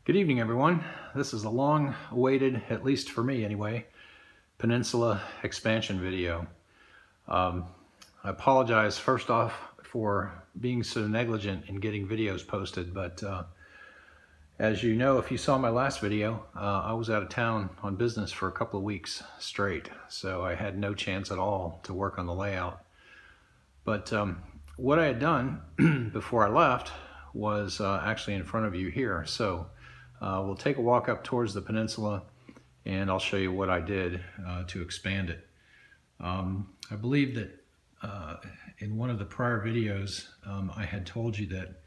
Good evening, everyone. This is a long-awaited, at least for me anyway, Peninsula expansion video. I apologize first off for being so negligent in getting videos posted, but as you know, if you saw my last video, I was out of town on business for a couple of weeks straight, so I had no chance at all to work on the layout. But what I had done before I left was actually in front of you here. So we'll take a walk up towards the peninsula and I'll show you what I did to expand it. I believe that in one of the prior videos I had told you that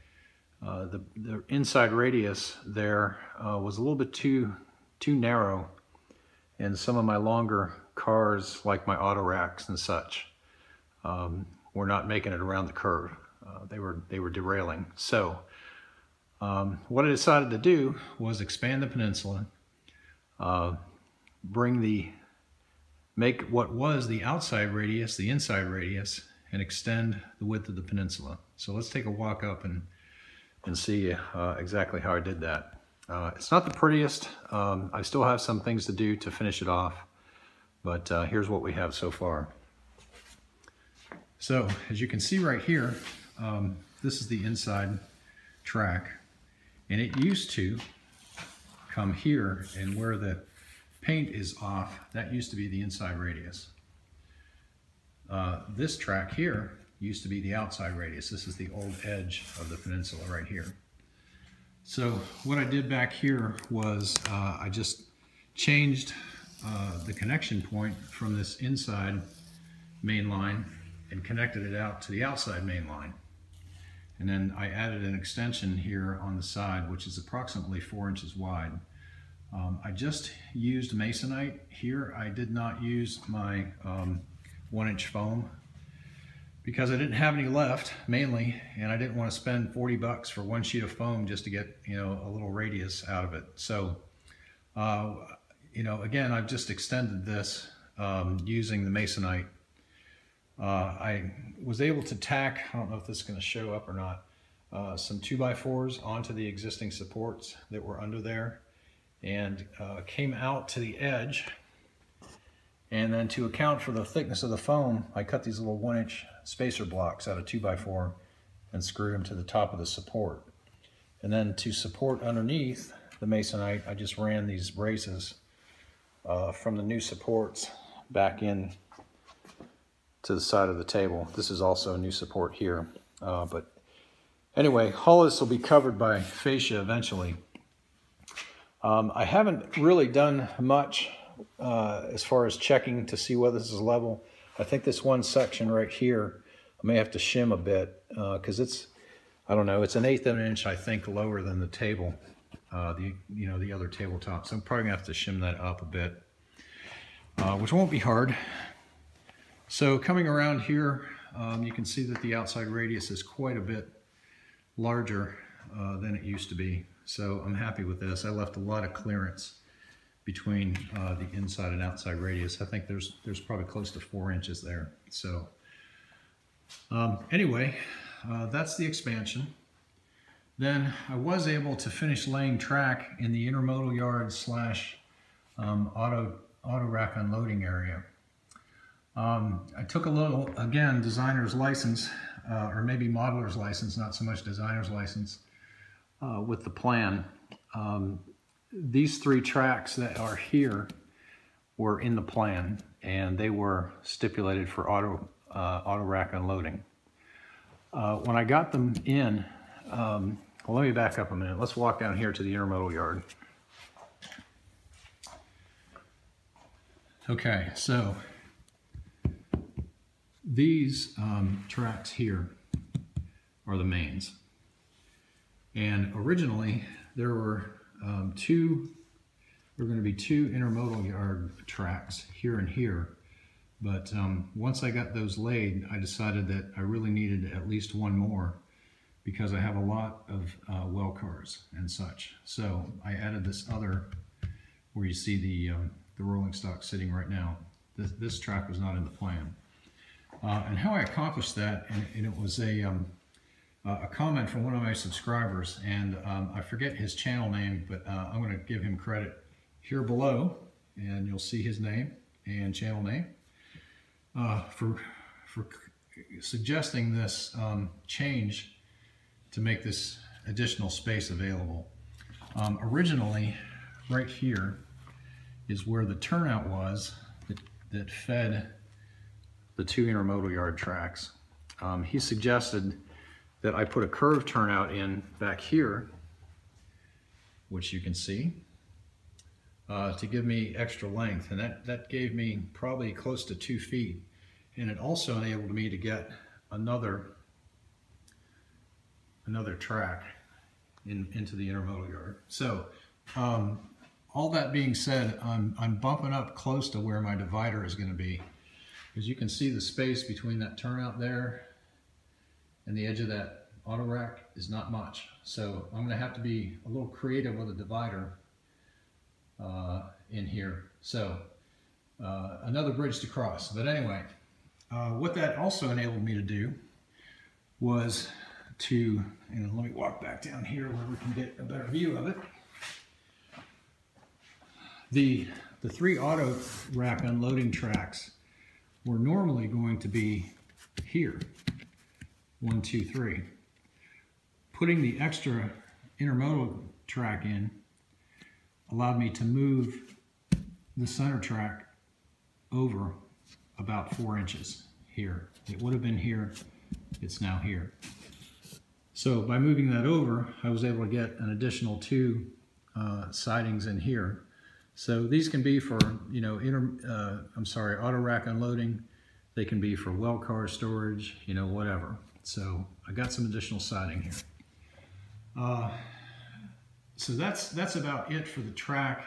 the inside radius there was a little bit too narrow, and some of my longer cars, like my auto racks and such, were not making it around the curve. They were derailing. So what I decided to do was expand the peninsula, make what was the outside radius the inside radius, and extend the width of the peninsula. So let's take a walk up and see exactly how I did that. It's not the prettiest. I still have some things to do to finish it off, but here's what we have so far. So as you can see right here, this is the inside track, and it used to come here, and where the paint is off, that used to be the inside radius. This track here used to be the outside radius. This is the old edge of the peninsula right here. So what I did back here was I just changed the connection point from this inside main line and connected it out to the outside main line. And then I added an extension here on the side, which is approximately 4 inches wide. I just used masonite here. I did not use my 1-inch foam because I didn't have any left, mainly, and I didn't want to spend 40 bucks for one sheet of foam just to get, you know, a little radius out of it. So, you know, again, I've just extended this using the masonite. I was able to tack, I don't know if this is going to show up or not, some 2x4s onto the existing supports that were under there, and came out to the edge. And then to account for the thickness of the foam, I cut these little 1-inch spacer blocks out of 2x4 and screwed them to the top of the support. And then to support underneath the masonite, I just ran these braces from the new supports back in to the side of the table. This is also a new support here. But anyway, all this will be covered by fascia eventually. I haven't really done much as far as checking to see whether this is level. I think this one section right here, I may have to shim a bit because it's, I don't know, it's 1/8 of an inch, I think, lower than the table, the other tabletop. So I'm probably gonna have to shim that up a bit, which won't be hard. So coming around here, you can see that the outside radius is quite a bit larger than it used to be. So I'm happy with this. I left a lot of clearance between the inside and outside radius. I think there's probably close to 4 inches there. So anyway, that's the expansion. Then I was able to finish laying track in the intermodal yard slash auto rack unloading area. I took a little, again, designer's license, or maybe modeler's license, not so much designer's license, with the plan. These 3 tracks that are here were in the plan, and they were stipulated for auto rack unloading. When I got them in, well, let me back up a minute. Let's walk down here to the intermodal yard. Okay, so these tracks here are the mains, and originally there were going to be 2 intermodal yard tracks here and here, but once I got those laid, I decided that I really needed at least one more because I have a lot of well cars and such. So I added this other, where you see the rolling stock sitting right now. This track was not in the plan. And how I accomplished that, and it was a a comment from one of my subscribers, and I forget his channel name, but I'm going to give him credit here below, and you'll see his name and channel name for suggesting this change to make this additional space available. Originally, right here is where the turnout was that fed the 2 intermodal yard tracks. He suggested that I put a curved turnout in back here, which you can see, to give me extra length, and that gave me probably close to 2 feet, and it also enabled me to get another track into the intermodal yard. So all that being said, I'm bumping up close to where my divider is going to be. As you can see, the space between that turnout there and the edge of that auto rack is not much. So I'm going to have to be a little creative with a divider in here. So another bridge to cross. But anyway, what that also enabled me to do was to, and let me walk back down here where we can get a better view of it. The 3 auto rack unloading tracks were normally going to be here, 1, 2, 3. Putting the extra intermodal track in allowed me to move the center track over about 4 inches here. It would have been here, it's now here. So by moving that over, I was able to get an additional 2 sidings in here. So these can be for, you know, auto rack unloading. They can be for well car storage, you know, whatever. So I got some additional siding here. So that's about it for the track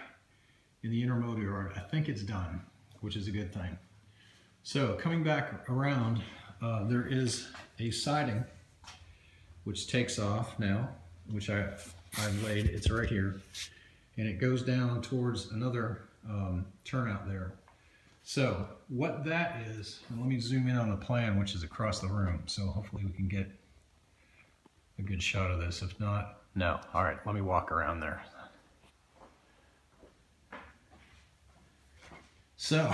in the intermodal yard. I think it's done, which is a good thing. So coming back around, there is a siding which takes off now, which I've laid. It's right here. And it goes down towards another turnout there. So what that is, and let me zoom in on the plan, which is across the room, so hopefully we can get a good shot of this. If not, no. All right, let me walk around there. So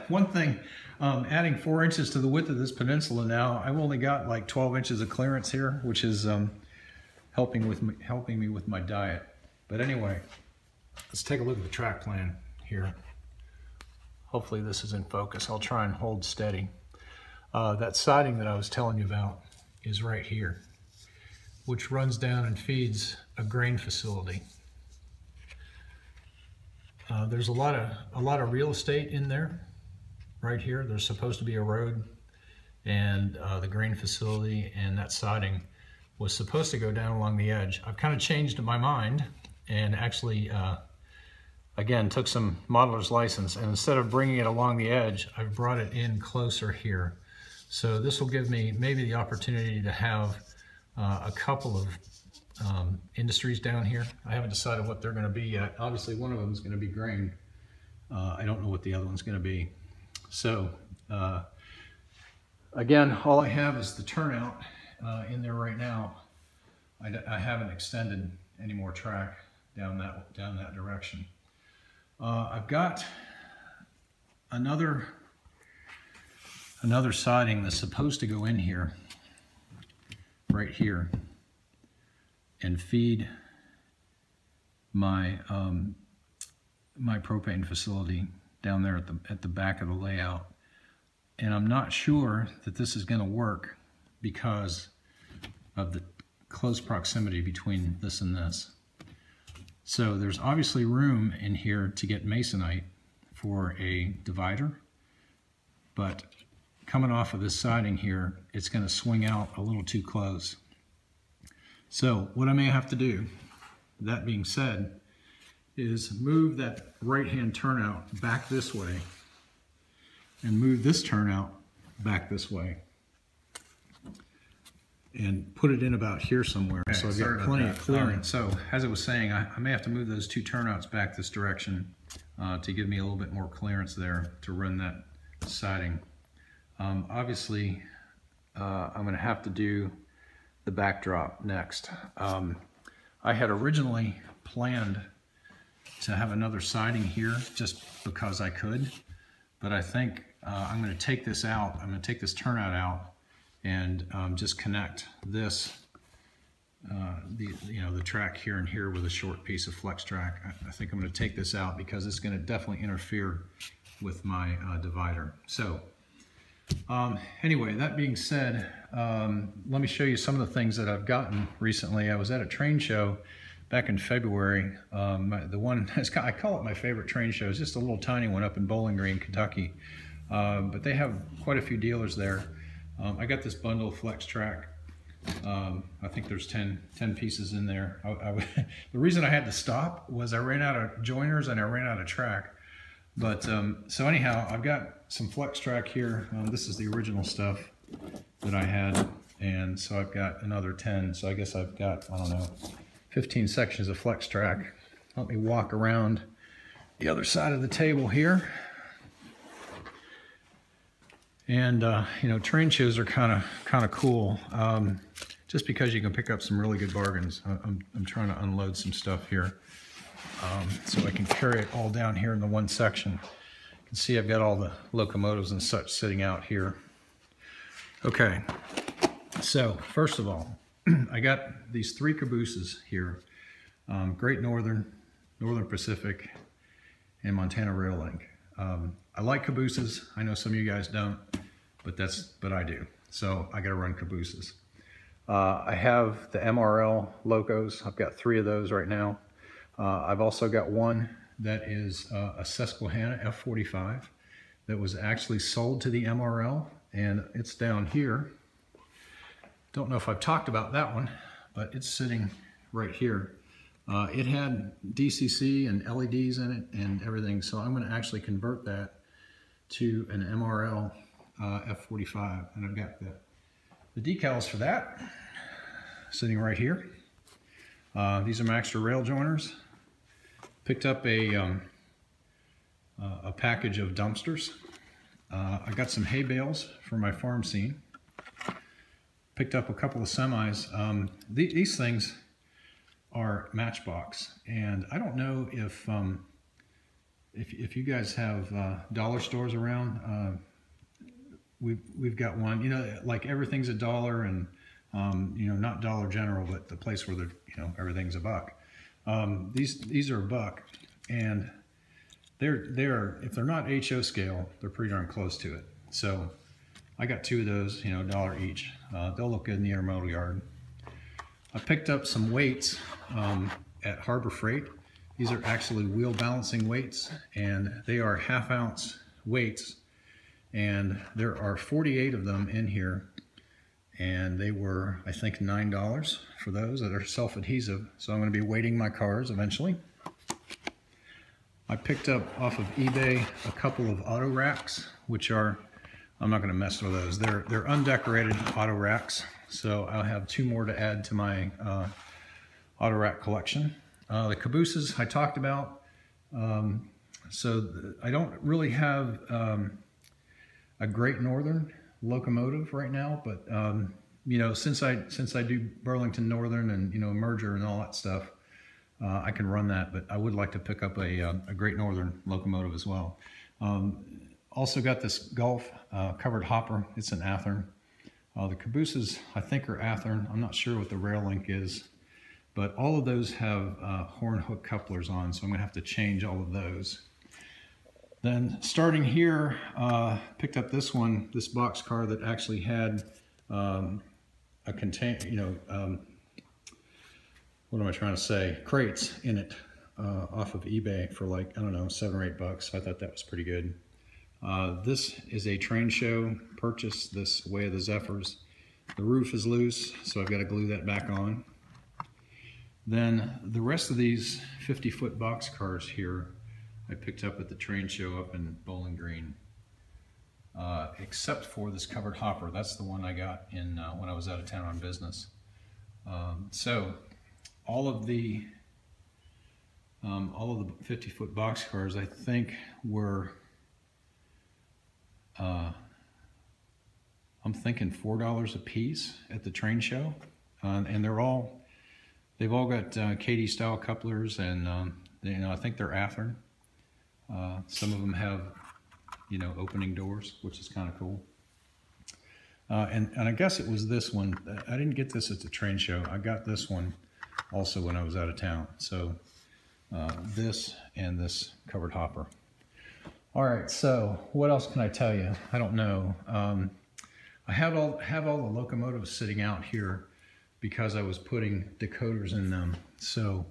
one thing, adding 4 inches to the width of this peninsula now, I've only got like 12 inches of clearance here, which is helping me with my diet. But anyway, let's take a look at the track plan here. Hopefully this is in focus. I'll try and hold steady. That siding that I was telling you about is right here, which runs down and feeds a grain facility. There's a lot of real estate in there. Right here, there's supposed to be a road, and the grain facility and that siding was supposed to go down along the edge. I've kind of changed my mind and actually, again, took some modeler's license, and instead of bringing it along the edge, I've brought it in closer here. So this will give me maybe the opportunity to have a couple of industries down here. I haven't decided what they're going to be yet. Obviously, one of them is going to be grain. I don't know what the other one's going to be. So, again, all I have is the turnout in there right now. I haven't extended any more track down that direction. I've got another siding that's supposed to go in here, right here, and feed my my propane facility down there at the back of the layout. And I'm not sure that this is going to work because of the close proximity between this and this. So there's obviously room in here to get masonite for a divider, but coming off of this siding here, it's going to swing out a little too close. So what I may have to do, that being said, is move that right-hand turnout back this way and move this turnout back this way and put it in about here somewhere. Okay, so I've got plenty of clearance. So as I was saying, I may have to move those 2 turnouts back this direction to give me a little bit more clearance there to run that siding. Obviously, I'm going to have to do the backdrop next. I had originally planned to have another siding here just because I could, but I think I'm going to take this out. I'm going to take this turnout out and just connect this, the track here and here with a short piece of flex track. I think I'm going to take this out because it's going to definitely interfere with my divider. So anyway, that being said, let me show you some of the things that I've gotten recently. I was at a train show back in February. The one, I call it my favorite train show. It's just a little tiny one up in Bowling Green, Kentucky. But they have quite a few dealers there. I got this bundle of flex track. I think there's 10 pieces in there. The reason I had to stop was I ran out of joiners and I ran out of track. But so anyhow, I've got some flex track here. This is the original stuff that I had, and so I've got another 10. So I guess I've got, I don't know, 15 sections of flex track. Let me walk around the other side of the table here. And you know, train shows are kind of cool, just because you can pick up some really good bargains. I'm trying to unload some stuff here, so I can carry it all down here in the one section. You can see I've got all the locomotives and such sitting out here. Okay, so first of all, I got these 3 cabooses here: Great Northern, Northern Pacific, and Montana Rail Link. I like cabooses. I know some of you guys don't, but I do. So I got to run cabooses. I have the MRL locos. I've got 3 of those right now. I've also got one that is a Susquehanna F45 that was actually sold to the MRL, and it's down here. Don't know if I've talked about that one, but it's sitting right here. It had DCC and LEDs in it and everything, so I'm going to actually convert that to an MRL F45, and I've got the decals for that sitting right here. These are my extra rail joiners. Picked up a package of dumpsters. I got some hay bales for my farm scene. Picked up a couple of semis. These things are Matchbox, and I don't know if you guys have dollar stores around. We've got one. You know, like everything's $1, and you know, not Dollar General, but the place where everything's $1. These are $1, and they're if they're not HO scale, they're pretty darn close to it. So I got 2 of those, you know, $1 each. They'll look good in the intermodal yard. I picked up some weights at Harbor Freight. These are actually wheel balancing weights, and they are 1/2 ounce weights, and there are 48 of them in here, and they were, I think, $9 for those that are self-adhesive. So I'm going to be weighting my cars eventually. I picked up off of eBay a couple of auto racks, which are, I'm not going to mess with those. They're undecorated auto racks, so I'll have 2 more to add to my auto rack collection. The cabooses I talked about. I don't really have a Great Northern locomotive right now, but you know, since I do Burlington Northern and, you know, merger and all that stuff, I can run that. But I would like to pick up a Great Northern locomotive as well. Also got this Gulf covered hopper. It's an Athearn. The cabooses, I think, are Athearn. I'm not sure what the rail link is, but all of those have horn hook couplers on, so I'm going to have to change all of those. Then starting here, picked up this one, this box car that actually had a contain, you know, what am I trying to say? Crates in it off of eBay for like, I don't know, $7 or $8. I thought that was pretty good. This is a train show purchase, this Way of the Zephyrs. The roof is loose, so I've got to glue that back on. Then the rest of these 50-foot box cars here, I picked up at the train show up in Bowling Green, except for this covered hopper. That's the one I got in when I was out of town on business. So all of the 50-foot box cars, I think, were I'm thinking $4 a piece at the train show. and they've all got Katie style couplers, and I think they're Athearn. Some of them have opening doors, which is kind of cool. And I guess it was this one. I didn't get this at the train show. I got this one also when I was out of town. So this and this covered hopper. All right, so what else can I tell you? I don't know. I have all the locomotives sitting out here because I was putting decoders in them. So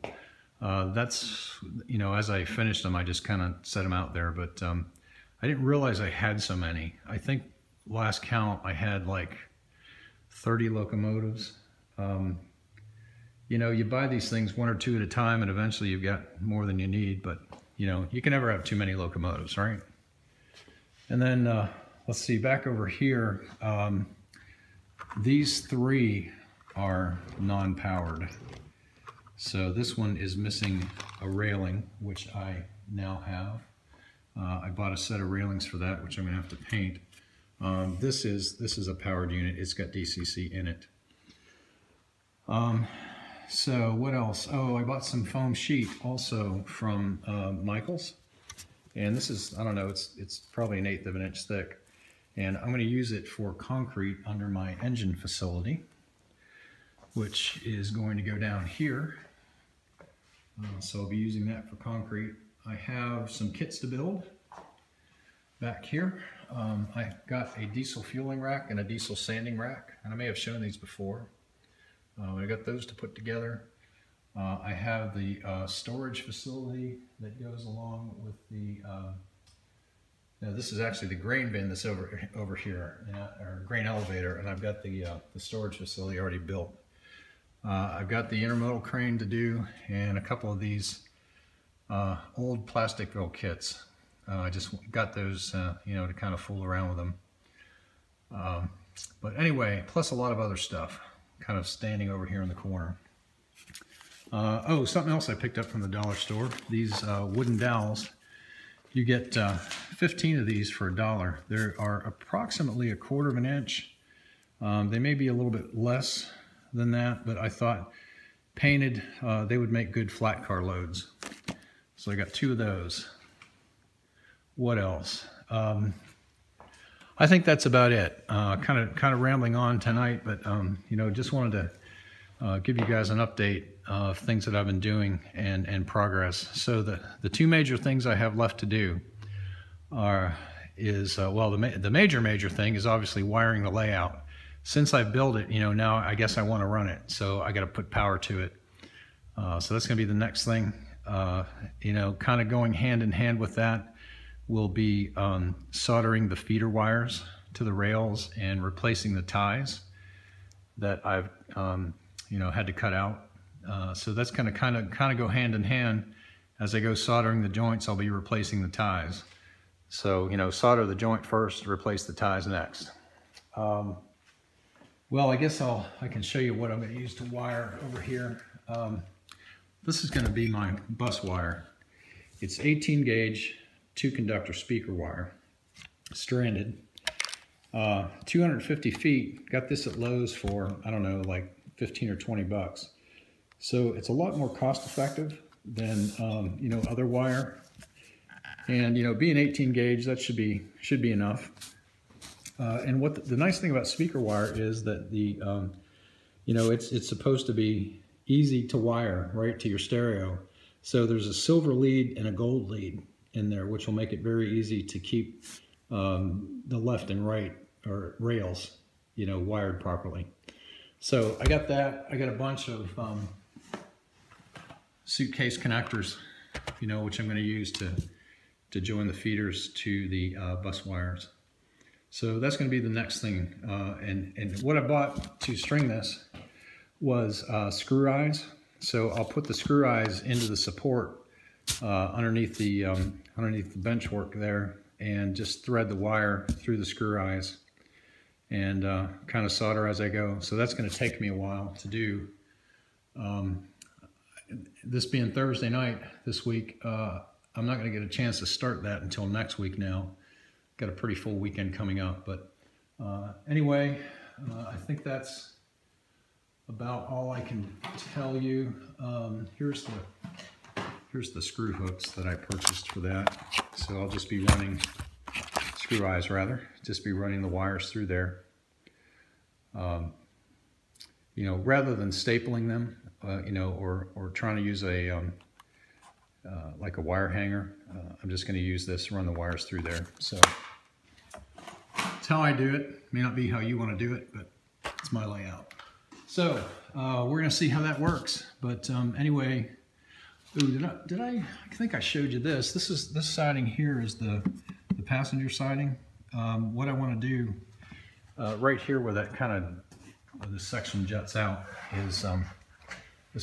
that's, as I finished them, I just kind of set them out there. But I didn't realize I had so many. I think last count I had like 30 locomotives. You buy these things one or two at a time, and eventually you've got more than you need, but you can never have too many locomotives, right? And then let's see, back over here, these three are non-powered. So this one is missing a railing, which I now have. I bought a set of railings for that, which I'm gonna have to paint. This is a powered unit. It's got DCC in it. So what else? Oh, I bought some foam sheet also from Michaels, and this is, I don't know, it's probably 1/8 of an inch thick, and I'm going to use it for concrete under my engine facility, which is going to go down here. So I'll be using that for concrete. I have some kits to build back here. I got a diesel fueling rack and a diesel sanding rack, and I may have shown these before. I got those to put together. I have the storage facility that goes along with the, now this is actually the grain bin that's over here, or grain elevator, and I've got the storage facility already built. I've got the intermodal crane to do, and a couple of these old Plasticville kits. I just got those, to kind of fool around with them. But anyway, plus a lot of other stuff kind of standing over here in the corner. Oh, something else I picked up from the dollar store. These wooden dowels. You get 15 of these for $1. There are approximately 1/4 of an inch. They may be a little bit less than that, but I thought painted, they would make good flat car loads. So I got 2 of those. What else? I think that's about it. Kind of rambling on tonight, but just wanted to give you guys an update of things that I've been doing and progress. So the 2 major things I have left to do is the major thing is obviously wiring the layout. Since I've built it, now I guess I want to run it, so I got to put power to it. So that's going to be the next thing. Kind of going hand in hand with that will be soldering the feeder wires to the rails and replacing the ties that I've had to cut out. So that's going to kind of go hand in hand. As I go soldering the joints, I'll be replacing the ties. So solder the joint first, replace the ties next. Well, I guess I can show you what I'm going to use to wire over here. This is going to be my bus wire. It's 18 gauge 2-conductor speaker wire, stranded, 250 feet. Got this at Lowe's for, I don't know, like 15 or 20 bucks. So it's a lot more cost effective than other wire. And being 18 gauge, that should be enough. And what the nice thing about speaker wire is that it's supposed to be easy to wire right to your stereo. So there's a silver lead and a gold lead in there, which will make it very easy to keep the left and right or rails, wired properly. So I got that. I got a bunch of suitcase connectors, which I'm going to use to join the feeders to the bus wires. So that's going to be the next thing. And what I bought to string this was screw eyes. So I'll put the screw eyes into the support underneath the bench work there, and just thread the wire through the screw eyes and kind of solder as I go. So that's going to take me a while to do. This being Thursday night this week, I'm not going to get a chance to start that until next week now. Got a pretty full weekend coming up, but anyway, I think that's about all I can tell you. Here's the screw hooks that I purchased for that. So I'll just be running, screw eyes rather, just be running the wires through there. You know, rather than stapling them, you know, or trying to use a like a wire hanger, I'm just going to use this, run the wires through there. So that's how I do it. May not be how you want to do it, but it's my layout. So we're going to see how that works. But anyway, ooh, I think I showed you this. This siding here is the passenger siding. What I want to do right here where that kind of this section juts out is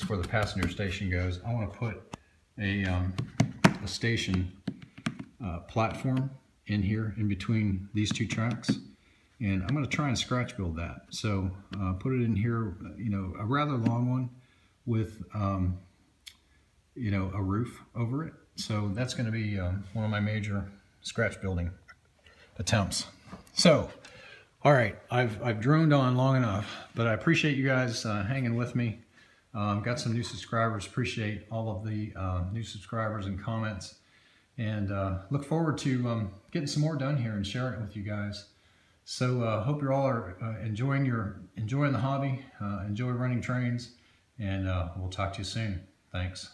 where the passenger station goes. I want to put a station platform in here in between these two tracks, and I'm going to try and scratch build that. So put it in here, you know, a rather long one with you know, a roof over it. So that's going to be one of my major scratch building attempts. So all right, I've droned on long enough, but I appreciate you guys hanging with me. Got some new subscribers. Appreciate all of the new subscribers and comments, and look forward to getting some more done here and sharing it with you guys. So hope you all are enjoying the hobby, enjoy running trains, and we'll talk to you soon. Thanks.